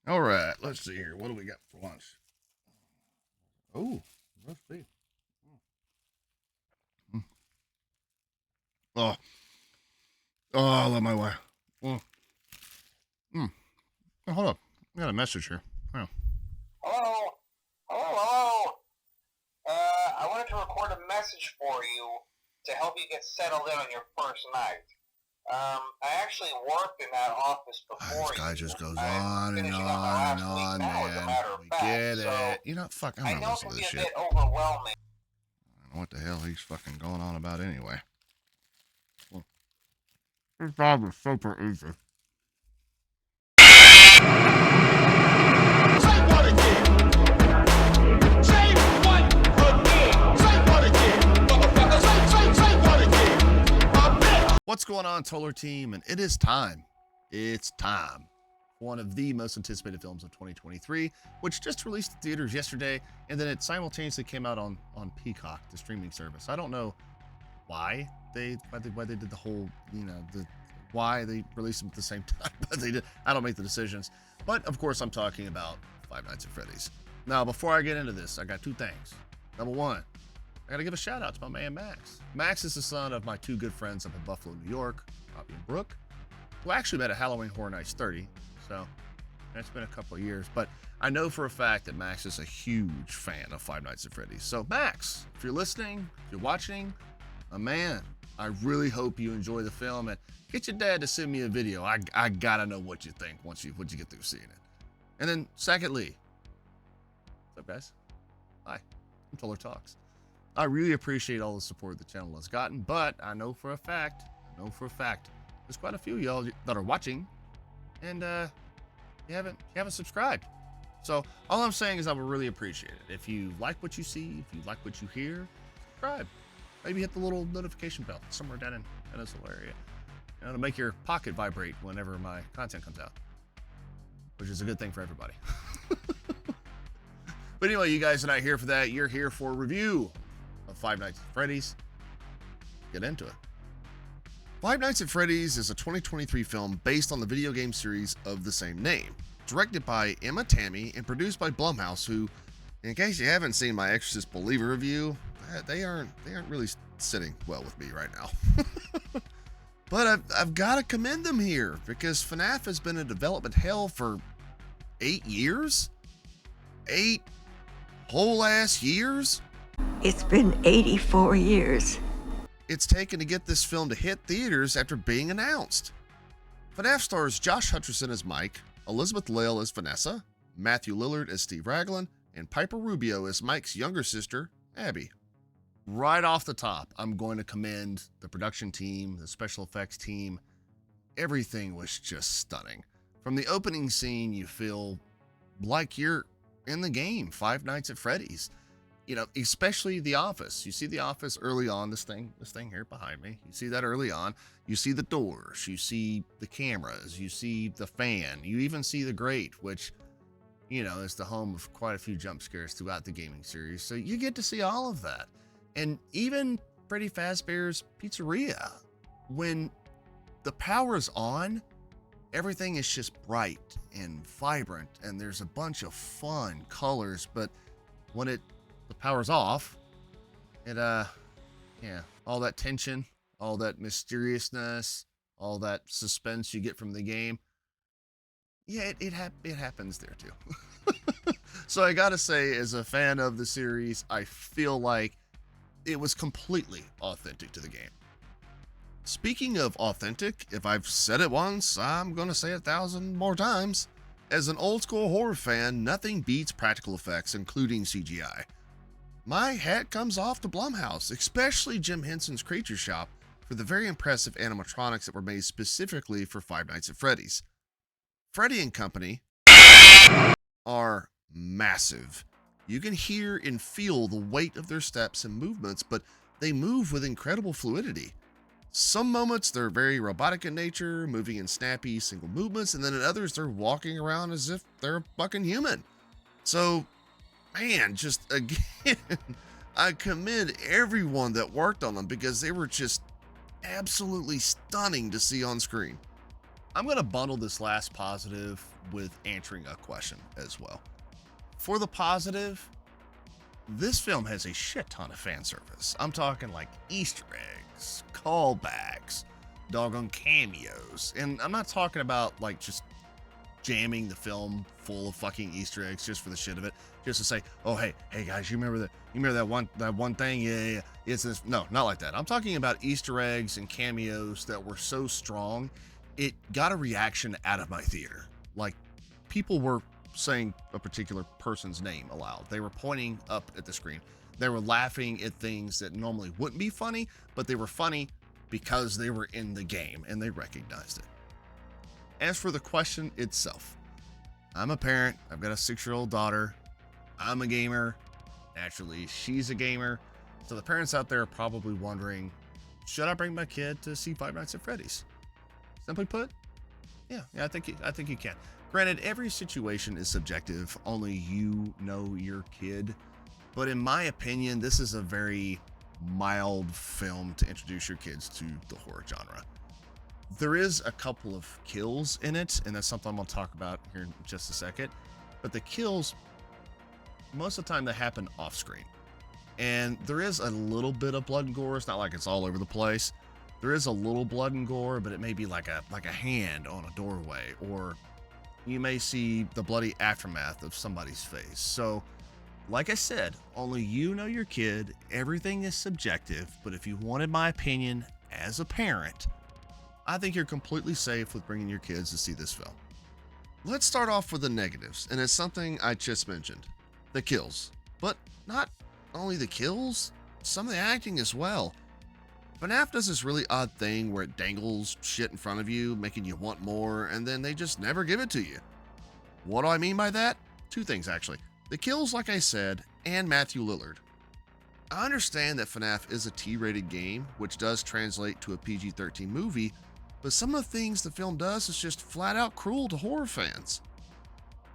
All right, let's see here. What do we got for lunch? Oh, roast beef. Mm. Oh, oh, I love my wife. Mm. Mm. Oh, hold up. I got a message here. Oh. Hello? Hello? I wanted to record a message for you to help you get settled in on your first night. I actually worked in that office This before guy you. just goes I'm on and finishing up my on and last week on, now, as a man. matter of We fact, get so it. You know, fuck, I'm I gonna know it listen can to be this a shit. bit overwhelming. I don't know what the hell he's fucking going on about anyway. This job is super easy. What's going on, Toller Team? And it is time. It's time. One of the most anticipated films of 2023, which just released in theaters yesterday, and then it simultaneously came out on Peacock, the streaming service. I don't know why they did the whole, why they released them at the same time, but they did. I don't make the decisions. But of course, I'm talking about Five Nights at Freddy's. Now, before I get into this, I got two things. Number one, I gotta give a shout out to my man Max. Max is the son of my two good friends up in Buffalo, New York, Robbie and Brooke, who I actually met at Halloween Horror Nights 30. So it's been a couple of years, but I know for a fact that Max is a huge fan of Five Nights at Freddy's. So Max, if you're listening, if you're watching, man, I really hope you enjoy the film, and get your dad to send me a video. I gotta know what you think once you get through seeing it. And then secondly, what's up, guys? Hi, I'm Toller Talks. I really appreciate all the support the channel has gotten, but I know for a fact, there's quite a few of y'all that are watching, and you haven't subscribed. So all I'm saying is I would really appreciate it. If you like what you see, if you like what you hear, subscribe. Maybe hit the little notification bell somewhere down in this little area, to make your pocket vibrate whenever my content comes out, which is a good thing for everybody. But anyway, you guys are not here for that. You're here for a review of Five Nights at Freddy's. Get into it. Five Nights at Freddy's is a 2023 film based on the video game series of the same name, directed by Emma Tammy and produced by Blumhouse, who, in case you haven't seen my Exorcist Believer review, they aren't really sitting well with me right now. But I've got to commend them here, because FNAF has been in development hell for 8 years? 8 whole ass years? It's been 84 years. It's taken to get this film to hit theaters after being announced. FNAF stars Josh Hutcherson as Mike, Elizabeth Lail as Vanessa, Matthew Lillard as Steve Raglan, and Piper Rubio as Mike's younger sister, Abby. Right off the top, I'm going to commend the production team, the special effects team. Everything was just stunning. From the opening scene, you feel like you're in the game, Five Nights at Freddy's. Especially the office. You see the office early on, this thing here behind me. You see that early on. You see the doors, you see the cameras, you see the fan, you even see the grate, which, is the home of quite a few jump scares throughout the gaming series. So you get to see all of that. And even Freddy Fazbear's Pizzeria. When the power's on, everything is just bright and vibrant, and there's a bunch of fun colors, but when the power's off, all that tension, all that mysteriousness, all that suspense you get from the game, it happens there too. So I gotta say, as a fan of the series, I feel like it was completely authentic to the game. Speaking of authentic, if I've said it once, I'm gonna say it 1,000 more times. As an old school horror fan, nothing beats practical effects, including CGI. My hat comes off to Blumhouse, especially Jim Henson's Creature Shop, for the very impressive animatronics that were made specifically for Five Nights at Freddy's. Freddy and Company are massive. You can hear and feel the weight of their steps and movements, but they move with incredible fluidity. Some moments they're very robotic in nature, moving in snappy single movements, and then in others they're walking around as if they're a fucking human. So, man, just again, I commend everyone that worked on them, because they were just absolutely stunning to see on screen. I'm going to bundle this last positive with answering a question as well. For the positive, this film has a shit ton of fan service. I'm talking like Easter eggs, callbacks, doggone cameos. And I'm not talking about like just jamming the film full of fucking Easter eggs just for the shit of it, just to say, oh hey guys, you remember that one thing? Yeah. It's this. No, not like that. I'm talking about Easter eggs and cameos that were so strong, it got a reaction out of my theater. Like, people were saying a particular person's name aloud. They were pointing up at the screen. They were laughing at things that normally wouldn't be funny, but they were funny because they were in the game and they recognized it. As for the question itself, I'm a parent. I've got a 6-year-old daughter. I'm a gamer. Naturally, she's a gamer. So the parents out there are probably wondering, should I bring my kid to see Five Nights at Freddy's? Simply put, yeah, I think you can. Granted, every situation is subjective. Only you know your kid. But in my opinion, this is a very mild film to introduce your kids to the horror genre. There is a couple of kills in it, and that's something I'm going to talk about here in just a second. But the kills, most of the time, they happen off screen. And there is a little bit of blood and gore. It's not like it's all over the place. There is a little blood and gore, but it may be like a hand on a doorway, or you may see the bloody aftermath of somebody's face. So, like I said, only you know your kid. Everything is subjective, but if you wanted my opinion as a parent, I think you're completely safe with bringing your kids to see this film. Let's start off with the negatives, and it's something I just mentioned. The kills. But not only the kills, some of the acting as well. FNAF does this really odd thing where it dangles shit in front of you, making you want more, and then they just never give it to you. What do I mean by that? Two things, actually. The kills, like I said, and Matthew Lillard. I understand that FNAF is a T-rated game, which does translate to a PG-13 movie, but some of the things the film does is just flat out cruel to horror fans.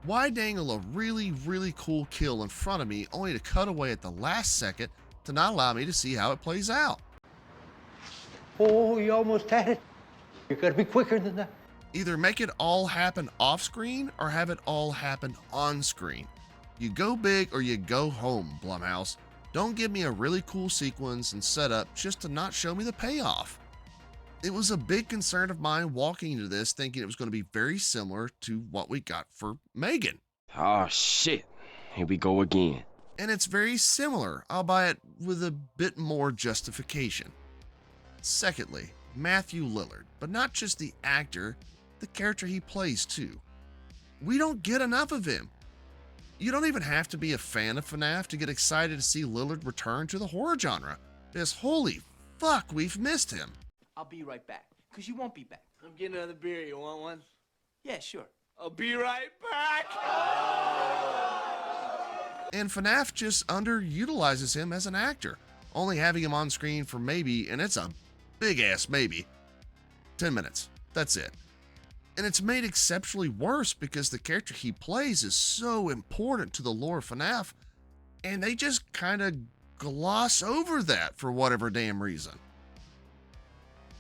Why dangle a really, really cool kill in front of me only to cut away at the last second to not allow me to see how it plays out? Oh, you almost had it. You gotta be quicker than that. Either make it all happen off screen or have it all happen on screen. You go big or you go home, Blumhouse. Don't give me a really cool sequence and setup just to not show me the payoff. It was a big concern of mine walking into this thinking it was going to be very similar to what we got for Megan. Oh shit, here we go again. And it's very similar, albeit with a bit more justification. Secondly, Matthew Lillard, but not just the actor, the character he plays too. We don't get enough of him. You don't even have to be a fan of FNAF to get excited to see Lillard return to the horror genre, because holy fuck, we've missed him. I'll be right back, because you won't be back. I'm getting another beer. You want one? Yeah, sure. I'll be right back. And FNAF just underutilizes him as an actor, only having him on screen for maybe, and it's a big ass maybe, 10 minutes. That's it. And it's made exceptionally worse because the character he plays is so important to the lore of FNAF, and they just kind of gloss over that for whatever damn reason.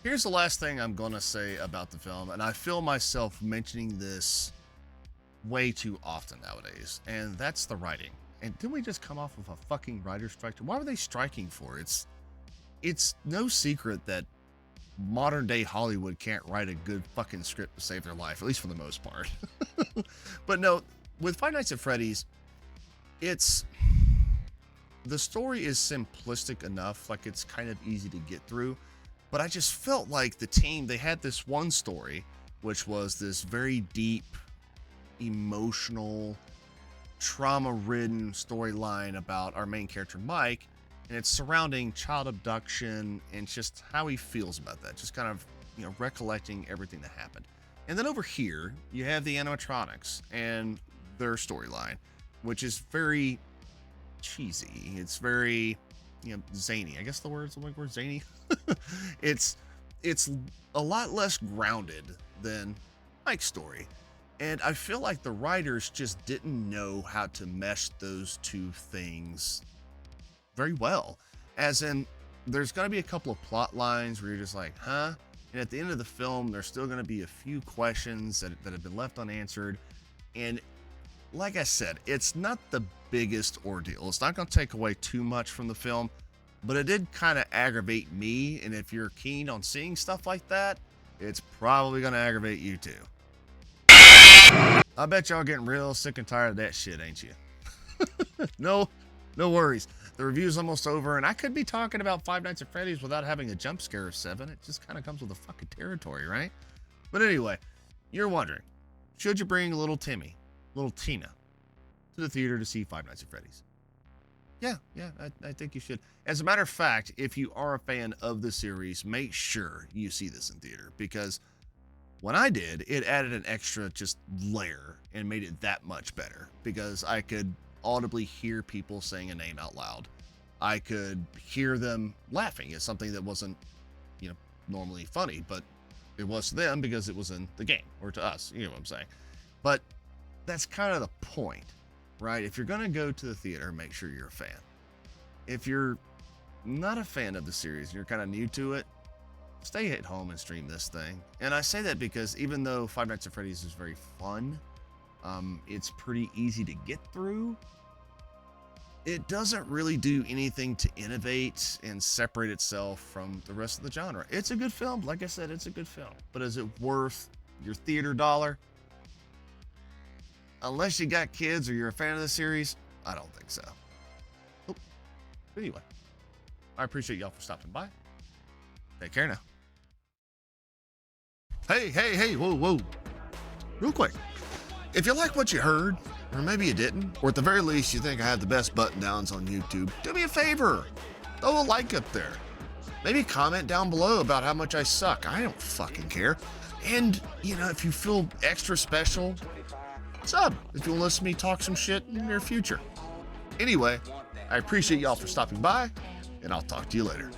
Here's the last thing I'm going to say about the film, and I feel myself mentioning this way too often nowadays, and that's the writing. And didn't we just come off of a fucking writer's strike? Why were they striking for? It's no secret that modern day Hollywood can't write a good fucking script to save their life, at least for the most part. But no, with Five Nights at Freddy's, the story is simplistic enough, like it's kind of easy to get through. But I just felt like the team, they had this one story, which was this very deep, emotional, trauma-ridden storyline about our main character, Mike, and it's surrounding child abduction and just how he feels about that, just kind of, recollecting everything that happened. And then over here, you have the animatronics and their storyline, which is very cheesy. It's very, zany. I guess the word's like word zany. It's a lot less grounded than Mike's story. And I feel like the writers just didn't know how to mesh those two things very well. As in, there's going to be a couple of plot lines where you're just like, huh? And at the end of the film, there's still going to be a few questions that have been left unanswered. And like I said, it's not the biggest ordeal. It's not going to take away too much from the film, but it did kind of aggravate me. And if you're keen on seeing stuff like that, it's probably going to aggravate you too. I bet y'all getting real sick and tired of that shit, ain't you? No worries. The review's almost over, and I could be talking about Five Nights at Freddy's without having a jump scare of 7. It just kind of comes with the fucking territory, right? But anyway, you're wondering, should you bring little Timmy, little Tina, to the theater to see Five Nights at Freddy's? Yeah, I think you should. As a matter of fact, if you are a fan of the series, make sure you see this in theater, because when I did, it added an extra just layer and made it that much better, because I could audibly hear people saying a name out loud. I could hear them laughing at something that wasn't, normally funny, but it was to them because it was in the game, or to us, you know what I'm saying. But that's kind of the point, right? If you're going to go to the theater, make sure you're a fan. If you're not a fan of the series and you're kind of new to it, stay at home and stream this thing. And I say that because even though Five Nights at Freddy's is very fun, it's pretty easy to get through. It doesn't really do anything to innovate and separate itself from the rest of the genre. It's a good film. Like I said, it's a good film. But is it worth your theater dollar? Unless you got kids or you're a fan of the series, I don't think so. Oh, anyway, I appreciate y'all for stopping by. Take care now. Hey, whoa. Real quick. If you like what you heard, or maybe you didn't, or at the very least you think I have the best button downs on YouTube, do me a favor. Throw a like up there. Maybe comment down below about how much I suck. I don't fucking care. And, if you feel extra special, sub if you want to listen to me talk some shit in the near future. Anyway, I appreciate y'all for stopping by, and I'll talk to you later.